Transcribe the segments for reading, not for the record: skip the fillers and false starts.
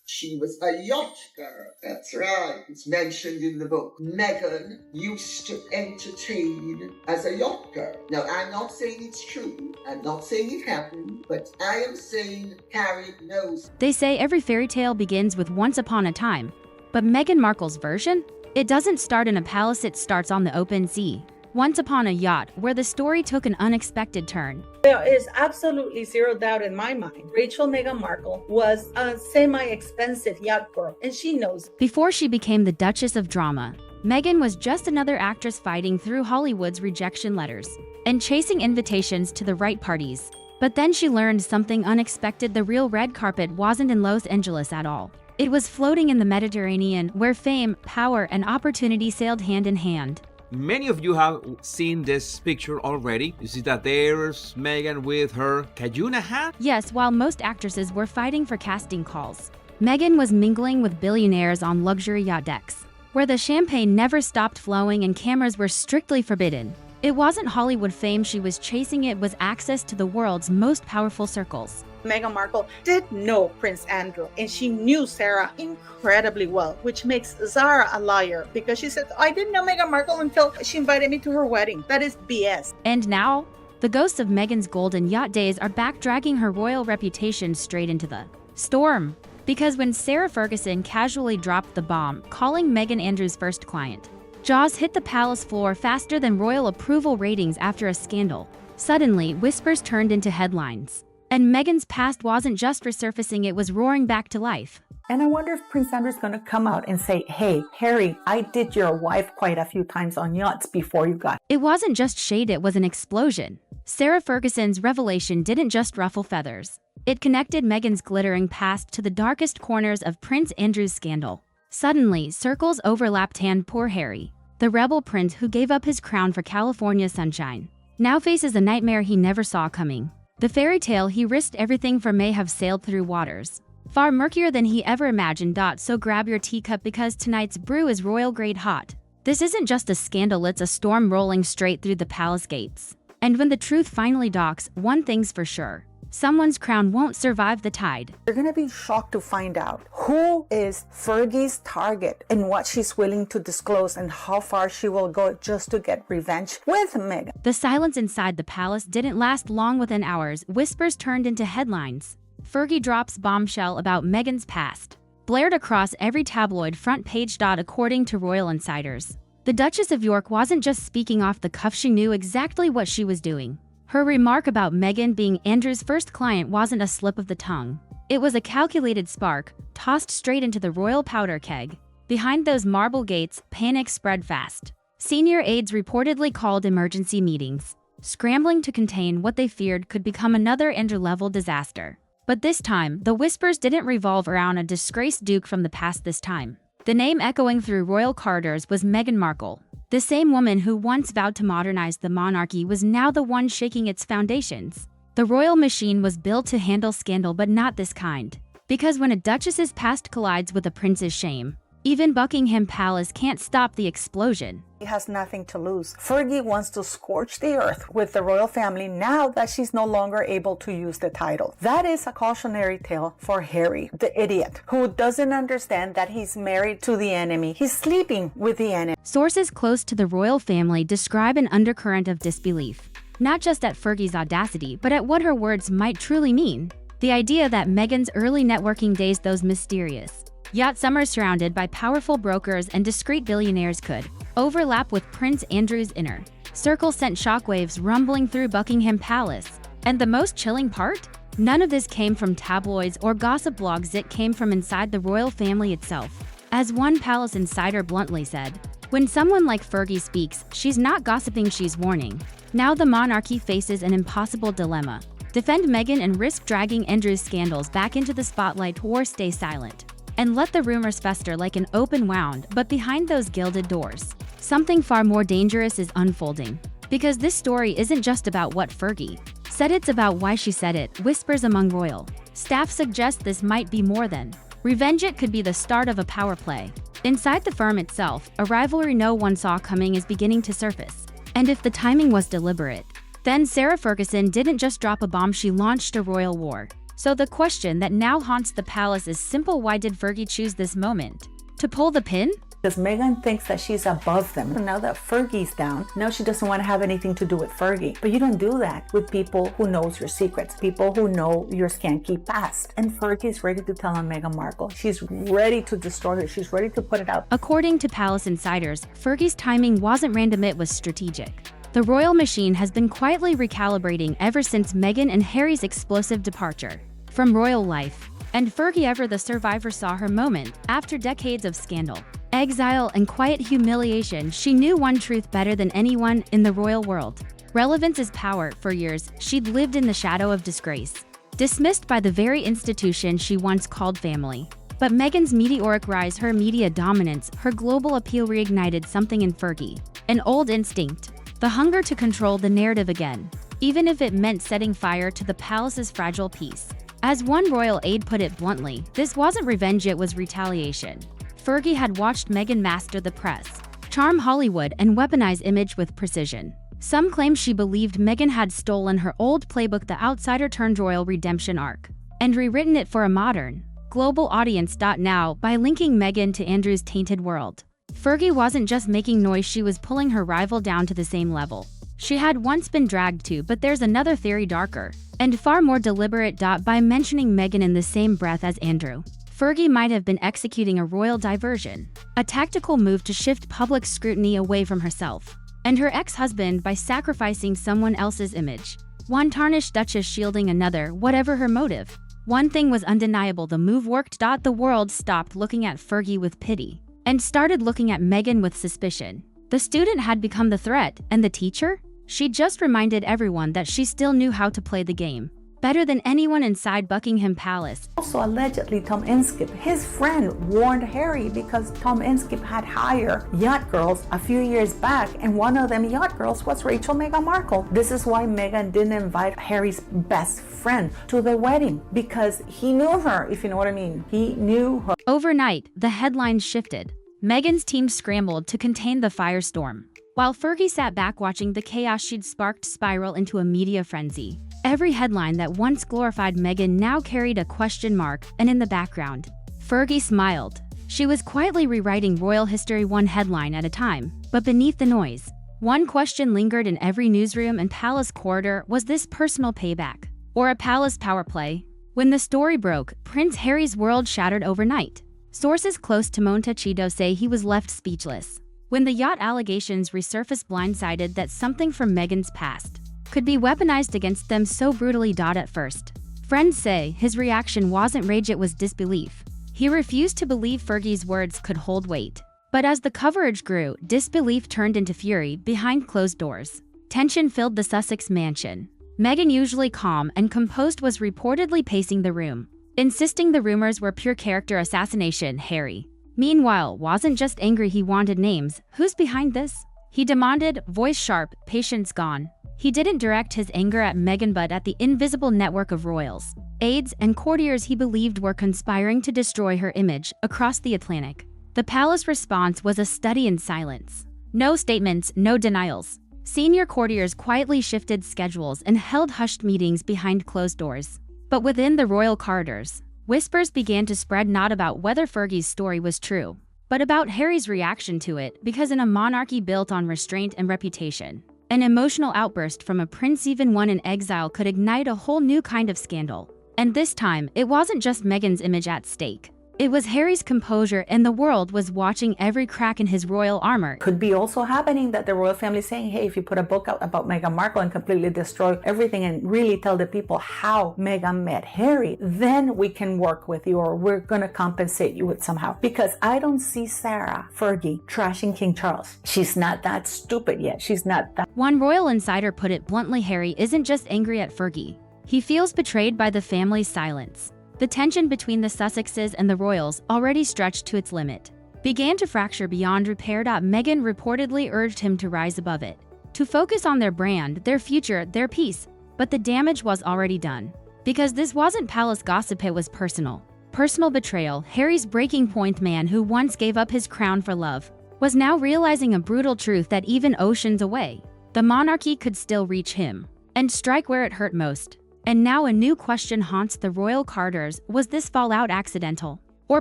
She was a yacht girl. That's right. It's mentioned in the book. Meghan used to entertain as a yacht girl. Now, I'm not saying it's true. I'm not saying it happened, but I am saying Harry knows. They say every fairy tale begins with once upon a time. But Meghan Markle's version? It doesn't start in a palace, it starts on the open sea. Once upon a yacht, where the story took an unexpected turn. There is absolutely zero doubt in my mind. Rachel Meghan Markle was a semi-expensive yacht girl, and she knows it. Before she became the Duchess of Drama, Meghan was just another actress fighting through Hollywood's rejection letters and chasing invitations to the right parties. But then she learned something unexpected. The real red carpet wasn't in Los Angeles at all. It was floating in the Mediterranean, where fame, power, and opportunity sailed hand in hand. Many of you have seen this picture already. You see that there's Meghan with her Cajuna hat? Yes, while most actresses were fighting for casting calls, Meghan was mingling with billionaires on luxury yacht decks, where the champagne never stopped flowing and cameras were strictly forbidden. It wasn't Hollywood fame she was chasing, it was access to the world's most powerful circles. Meghan Markle did know Prince Andrew, and she knew Sarah incredibly well, which makes Zara a liar because she said, I didn't know Meghan Markle until she invited me to her wedding. That is BS. And now, the ghosts of Meghan's golden yacht days are back, dragging her royal reputation straight into the storm. Because when Sarah Ferguson casually dropped the bomb, calling Meghan Andrew's first client, jaws hit the palace floor faster than royal approval ratings after a scandal. Suddenly, whispers turned into headlines. And Meghan's past wasn't just resurfacing, it was roaring back to life. And I wonder if Prince Andrew's going to come out and say, hey, Harry, I did your wife quite a few times on yachts before you got. It wasn't just shade, it was an explosion. Sarah Ferguson's revelation didn't just ruffle feathers. It connected Meghan's glittering past to the darkest corners of Prince Andrew's scandal. Suddenly, circles overlapped, and poor Harry, the rebel prince who gave up his crown for California sunshine, now faces a nightmare he never saw coming. The fairy tale he risked everything for may have sailed through waters far murkier than he ever imagined. So grab your teacup because tonight's brew is royal grade hot. This isn't just a scandal, it's a storm rolling straight through the palace gates. And when the truth finally docks, one thing's for sure. Someone's crown won't survive the tide. You're going to be shocked to find out who is Fergie's target and what she's willing to disclose and how far she will go just to get revenge with Meghan. The silence inside the palace didn't last long. Within hours, whispers turned into headlines. Fergie drops bombshell about Meghan's past, blared across every tabloid front page. According to royal insiders, the Duchess of York wasn't just speaking off the cuff, she knew exactly what she was doing. Her remark about Meghan being Andrew's first client wasn't a slip of the tongue. It was a calculated spark, tossed straight into the royal powder keg. Behind those marble gates, panic spread fast. Senior aides reportedly called emergency meetings, scrambling to contain what they feared could become another Andrew-level disaster. But this time, the whispers didn't revolve around a disgraced duke from the past. This time, the name echoing through royal corridors was Meghan Markle. The same woman who once vowed to modernize the monarchy was now the one shaking its foundations. The royal machine was built to handle scandal, but not this kind. Because when a duchess's past collides with a prince's shame, even Buckingham Palace can't stop the explosion. She has nothing to lose. Fergie wants to scorch the earth with the royal family now that she's no longer able to use the title. That is a cautionary tale for Harry, the idiot, who doesn't understand that he's married to the enemy. He's sleeping with the enemy. Sources close to the royal family describe an undercurrent of disbelief, not just at Fergie's audacity, but at what her words might truly mean. The idea that Meghan's early networking days, those mysterious yacht summers surrounded by powerful brokers and discreet billionaires, could overlap with Prince Andrew's inner circle sent shockwaves rumbling through Buckingham Palace. And the most chilling part? None of this came from tabloids or gossip blogs, it came from inside the royal family itself. As one palace insider bluntly said, when someone like Fergie speaks, she's not gossiping, she's warning. Now the monarchy faces an impossible dilemma. Defend Meghan and risk dragging Andrew's scandals back into the spotlight, or stay silent and let the rumors fester like an open wound. But behind those gilded doors, something far more dangerous is unfolding. Because this story isn't just about what Fergie said, it's about why she said it. Whispers among royal staff suggest this might be more than revenge. It could be the start of a power play. Inside the firm itself, a rivalry no one saw coming is beginning to surface. And if the timing was deliberate, then Sarah Ferguson didn't just drop a bomb, she launched a royal war. So the question that now haunts the palace is simple: why did Fergie choose this moment to pull the pin? Because Meghan thinks that she's above them. Now that Fergie's down, now she doesn't want to have anything to do with Fergie. But you don't do that with people who knows your secrets, people who know your skanky past. And Fergie's ready to tell on Meghan Markle. She's ready to destroy her. She's ready to put it out. According to palace insiders, Fergie's timing wasn't random, it was strategic. The royal machine has been quietly recalibrating ever since Meghan and Harry's explosive departure from royal life. And Fergie, ever the survivor, saw her moment. After decades of scandal, exile, and quiet humiliation, she knew one truth better than anyone in the royal world. Relevance is power. For years, she'd lived in the shadow of disgrace, dismissed by the very institution she once called family. But Meghan's meteoric rise, her media dominance, her global appeal reignited something in Fergie, an old instinct, the hunger to control the narrative again, even if it meant setting fire to the palace's fragile peace. As one royal aide put it bluntly, this wasn't revenge, it was retaliation. Fergie had watched Meghan master the press, charm Hollywood, and weaponize image with precision. Some claim she believed Meghan had stolen her old playbook, The Outsider turned Royal Redemption arc, and rewritten it for a modern, global audience. Now, by linking Meghan to Andrew's tainted world, Fergie wasn't just making noise, she was pulling her rival down to the same level she had once been dragged to. But there's another theory, darker and far more deliberate. By mentioning Meghan in the same breath as Andrew, Fergie might have been executing a royal diversion, a tactical move to shift public scrutiny away from herself and her ex-husband by sacrificing someone else's image. One tarnished duchess shielding another. Whatever her motive, one thing was undeniable: the move worked. The world stopped looking at Fergie with pity and started looking at Meghan with suspicion. The student had become the threat, and the teacher? She just reminded everyone that she still knew how to play the game better than anyone inside Buckingham Palace. Also, allegedly, Tom Inskip, his friend, warned Harry because Tom Inskip had hired yacht girls a few years back, and one of them yacht girls was Meghan Markle. This is why Meghan didn't invite Harry's best friend to the wedding, because he knew her, if you know what I mean. He knew her. Overnight, the headlines shifted. Meghan's team scrambled to contain the firestorm, while Fergie sat back watching the chaos she'd sparked spiral into a media frenzy. Every headline that once glorified Meghan now carried a question mark, and in the background, Fergie smiled. She was quietly rewriting royal history one headline at a time. But beneath the noise, one question lingered in every newsroom and palace corridor: was this personal payback, or a palace power play? When the story broke, Prince Harry's world shattered overnight. Sources close to Montecito say he was left speechless when the yacht allegations resurfaced, blindsided that something from Meghan's past could be weaponized against them so brutally. At first, friends say his reaction wasn't rage, it was disbelief. He refused to believe Fergie's words could hold weight. But as the coverage grew, disbelief turned into fury. Behind closed doors, tension filled the Sussex mansion. Meghan, usually calm and composed, was reportedly pacing the room, insisting the rumors were pure character assassination. Harry, meanwhile, wasn't just angry, he wanted names. Who's behind this? He demanded, voice sharp, patience gone. He didn't direct his anger at Meghan but at the invisible network of royals, aides, and courtiers he believed were conspiring to destroy her image across the Atlantic. The palace response was a study in silence. No statements, no denials. Senior courtiers quietly shifted schedules and held hushed meetings behind closed doors. But within the royal corridors, whispers began to spread, not about whether Fergie's story was true, but about Harry's reaction to it, because in a monarchy built on restraint and reputation, an emotional outburst from a prince, even one in exile, could ignite a whole new kind of scandal. And this time, it wasn't just Meghan's image at stake. It was Harry's composure, and the world was watching every crack in his royal armor. Could be also happening that the royal family is saying, hey, if you put a book out about Meghan Markle and completely destroy everything and really tell the people how Meghan met Harry, then we can work with you, or we're going to compensate you with somehow. Because I don't see Sarah Fergie trashing King Charles. She's not that stupid yet. She's not that. One royal insider put it bluntly: Harry isn't just angry at Fergie. He feels betrayed by the family's silence. The tension between the Sussexes and the royals, already stretched to its limit, began to fracture beyond repair. Meghan reportedly urged him to rise above it, to focus on their brand, their future, their peace. But the damage was already done. Because this wasn't palace gossip, it was personal. Personal betrayal. Harry's breaking point, man who once gave up his crown for love, was now realizing a brutal truth that even oceans away, the monarchy could still reach him and strike where it hurt most. And now a new question haunts the royal Carters: was this fallout accidental or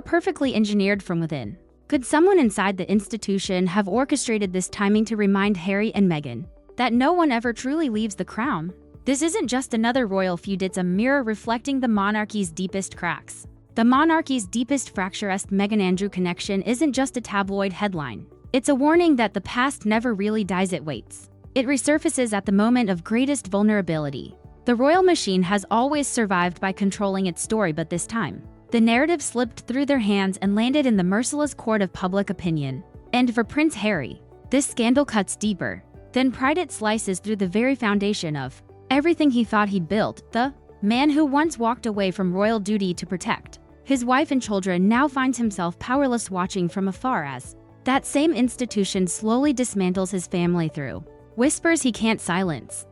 perfectly engineered from within? Could someone inside the institution have orchestrated this timing to remind Harry and Meghan that no one ever truly leaves the crown? This isn't just another royal feud, it's a mirror reflecting the monarchy's deepest cracks. The monarchy's deepest fracture-esque Meghan-Andrew connection isn't just a tabloid headline. It's a warning that the past never really dies, it waits. It resurfaces at the moment of greatest vulnerability. The royal machine has always survived by controlling its story, but this time, the narrative slipped through their hands and landed in the merciless court of public opinion. And for Prince Harry, this scandal cuts deeper than pride. It slices through the very foundation of everything he thought he'd built. The man who once walked away from royal duty to protect his wife and children now finds himself powerless, watching from afar as that same institution slowly dismantles his family through whispers he can't silence.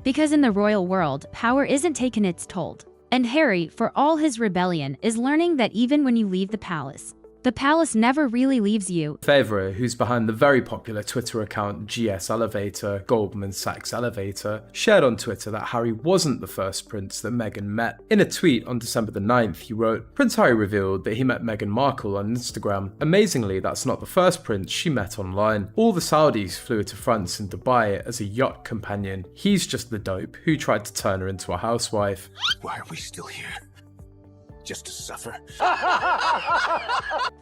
Because in the royal world, power isn't taken, it's told. And Harry, for all his rebellion, is learning that even when you leave the palace never really leaves you. Favreau, who's behind the very popular Twitter account GS Elevator, Goldman Sachs Elevator, shared on Twitter that Harry wasn't the first prince that Meghan met. In a tweet on December the 9th, he wrote, "Prince Harry revealed that he met Meghan Markle on Instagram. Amazingly, that's not the first prince she met online. All the Saudis flew her to France and Dubai as a yacht companion. He's just the dope who tried to turn her into a housewife." Why are we still here? Just to suffer?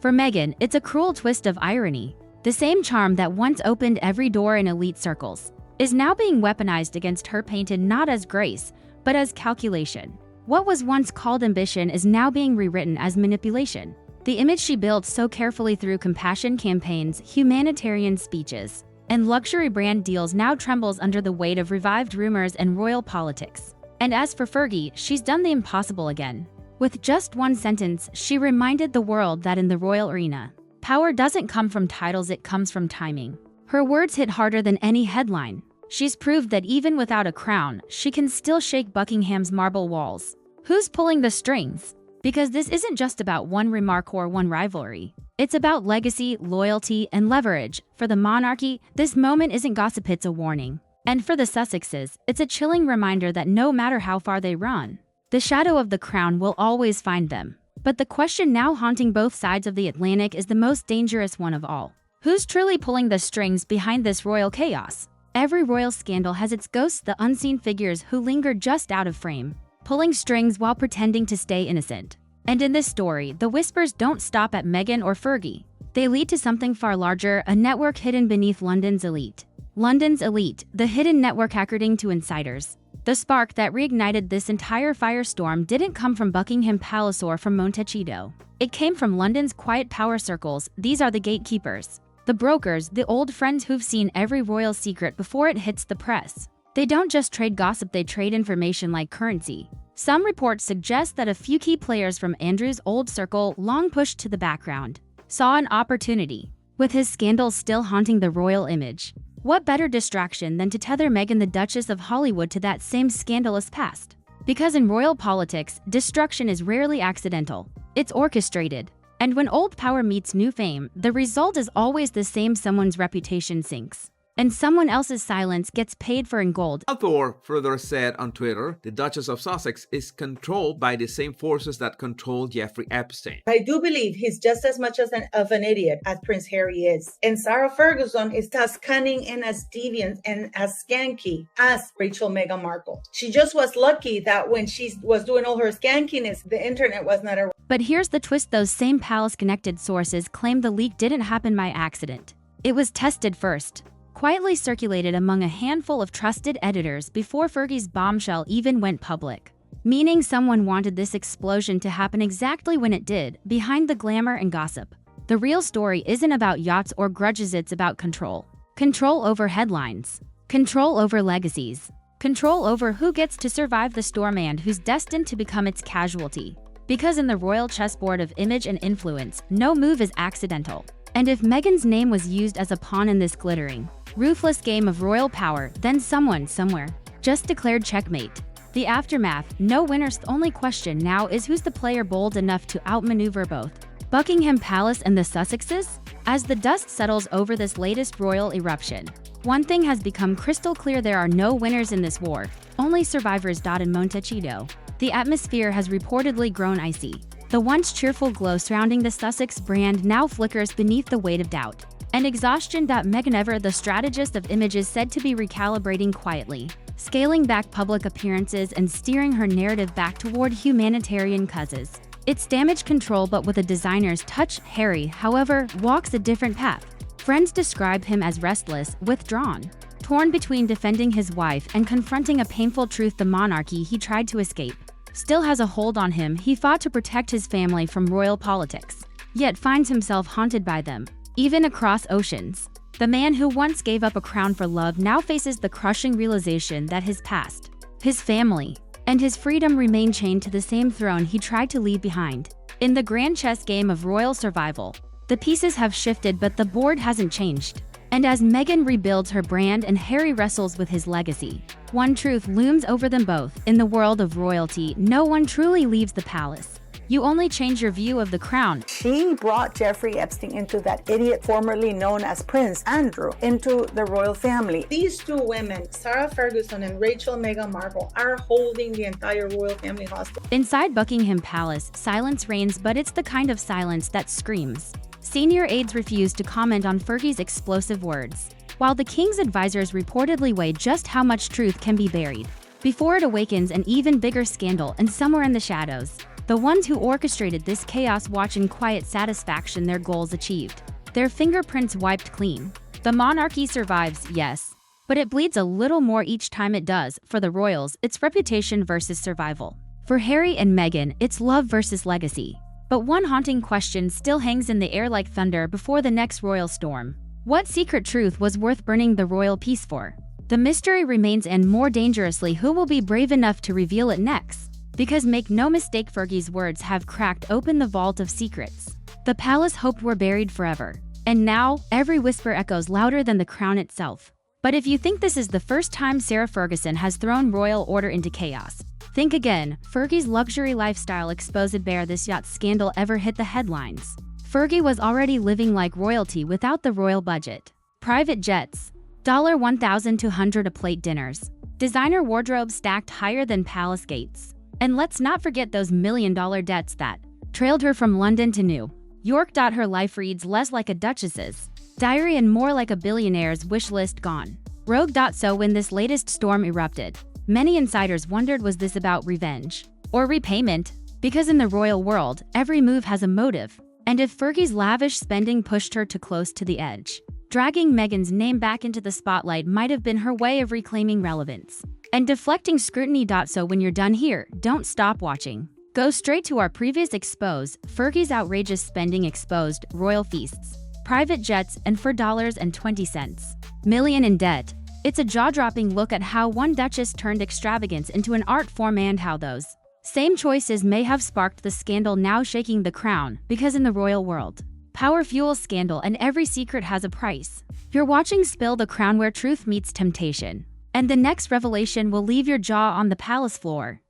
For Meghan, it's a cruel twist of irony. The same charm that once opened every door in elite circles is now being weaponized against her, painted not as grace, but as calculation. What was once called ambition is now being rewritten as manipulation. The image she built so carefully through compassion campaigns, humanitarian speeches, and luxury brand deals now trembles under the weight of revived rumors and royal politics. And as for Fergie, she's done the impossible again. With just one sentence, she reminded the world that in the royal arena, power doesn't come from titles, it comes from timing. Her words hit harder than any headline. She's proved that even without a crown, she can still shake Buckingham's marble walls. Who's pulling the strings? Because this isn't just about one remark or one rivalry. It's about legacy, loyalty, and leverage. For the monarchy, this moment isn't gossip, it's a warning. And for the Sussexes, it's a chilling reminder that no matter how far they run, the shadow of the crown will always find them. But the question now haunting both sides of the Atlantic is the most dangerous one of all. Who's truly pulling the strings behind this royal chaos? Every royal scandal has its ghosts, the unseen figures who linger just out of frame, pulling strings while pretending to stay innocent. And in this story, the whispers don't stop at Meghan or Fergie. They lead to something far larger, a network hidden beneath London's elite. London's elite, the hidden network according to insiders. The spark that reignited this entire firestorm didn't come from Buckingham Palace or from Montecito. It came from London's quiet power circles. These are the gatekeepers, the brokers, the old friends who've seen every royal secret before it hits the press. They don't just trade gossip, they trade information like currency. Some reports suggest that a few key players from Andrew's old circle, long pushed to the background, saw an opportunity. With his scandals still haunting the royal image, what better distraction than to tether Meghan, the Duchess of Hollywood, to that same scandalous past? Because in royal politics, destruction is rarely accidental. It's orchestrated. And when old power meets new fame, the result is always the same: someone's reputation sinks, and someone else's silence gets paid for in gold. Thor further said on Twitter, the Duchess of Sussex is controlled by the same forces that controlled Jeffrey Epstein. I do believe he's just as much of an idiot as Prince Harry is. And Sarah Ferguson is as cunning and as deviant and as skanky as Rachel Meghan Markle. She just was lucky that when she was doing all her skankiness, the internet was not around. But here's the twist: those same palace-connected sources claim the leak didn't happen by accident. It was tested first, quietly circulated among a handful of trusted editors before Fergie's bombshell even went public. Meaning someone wanted this explosion to happen exactly when it did, behind the glamour and gossip. The real story isn't about yachts or grudges, it's about control. Control over headlines. Control over legacies. Control over who gets to survive the storm and who's destined to become its casualty. Because in the royal chessboard of image and influence, no move is accidental. And if Meghan's name was used as a pawn in this glittering, ruthless game of royal power, then someone, somewhere, just declared checkmate. The aftermath, no winners. The only question now is who's the player bold enough to outmaneuver both Buckingham Palace and the Sussexes? As the dust settles over this latest royal eruption, One thing has become crystal clear: there are no winners in this war, only survivors. In Montecito, the atmosphere has reportedly grown icy. The once cheerful glow surrounding the Sussex brand now flickers beneath the weight of doubt and exhaustion. Meghan, ever the strategist of images, said to be recalibrating quietly, scaling back public appearances and steering her narrative back toward humanitarian causes. It's damage control, but with a designer's touch. Harry, however, walks a different path. Friends describe him as restless, withdrawn, torn between defending his wife and confronting a painful truth: the monarchy he tried to escape still has a hold on him. He fought to protect his family from royal politics, yet finds himself haunted by them, even across oceans. The man who once gave up a crown for love now faces the crushing realization that his past, his family, and his freedom remain chained to the same throne he tried to leave behind. In the grand chess game of royal survival, the pieces have shifted, but the board hasn't changed. And as Meghan rebuilds her brand and Harry wrestles with his legacy, one truth looms over them both: in the world of royalty, no one truly leaves the palace. You only change your view of the crown. She brought Jeffrey Epstein into that idiot formerly known as Prince Andrew into the royal family. These two women, Sarah Ferguson and Meghan Markle, are holding the entire royal family hostage. Inside Buckingham Palace, silence reigns, but it's the kind of silence that screams. Senior aides refuse to comment on Fergie's explosive words, while the king's advisors reportedly weigh just how much truth can be buried before it awakens an even bigger scandal. And somewhere in the shadows, the ones who orchestrated this chaos watch in quiet satisfaction, their goals achieved, their fingerprints wiped clean. The monarchy survives, yes, but it bleeds a little more each time it does. For the royals, it's reputation versus survival. For Harry and Meghan, it's love versus legacy. But one haunting question still hangs in the air like thunder before the next royal storm. What secret truth was worth burning the royal peace for? The mystery remains, and more dangerously, who will be brave enough to reveal it next? Because make no mistake, Fergie's words have cracked open the vault of secrets the palace hoped were buried forever. And now, every whisper echoes louder than the crown itself. But if you think this is the first time Sarah Ferguson has thrown royal order into chaos, think again. Fergie's luxury lifestyle exposed bare this yacht scandal ever hit the headlines. Fergie was already living like royalty without the royal budget. Private jets, $1,200 a plate dinners, designer wardrobes stacked higher than palace gates. And let's not forget those million-dollar debts that trailed her from London to New York. Her life reads less like a duchess's diary and more like a billionaire's wish list gone rogue. So when this latest storm erupted, many insiders wondered, was this about revenge or repayment? Because in the royal world, every move has a motive. And if Fergie's lavish spending pushed her too close to the edge, dragging Meghan's name back into the spotlight might have been her way of reclaiming relevance and deflecting scrutiny. So when you're done here, don't stop watching. Go straight to our previous expose. Fergie's outrageous spending exposed: royal feasts, private jets, and $4.20 million in debt. It's a jaw-dropping look at how one duchess turned extravagance into an art form, and how those same choices may have sparked the scandal now shaking the crown. Because in the royal world, power fuels scandal, and every secret has a price. You're watching Spill the Crown, where truth meets temptation, and the next revelation will leave your jaw on the palace floor.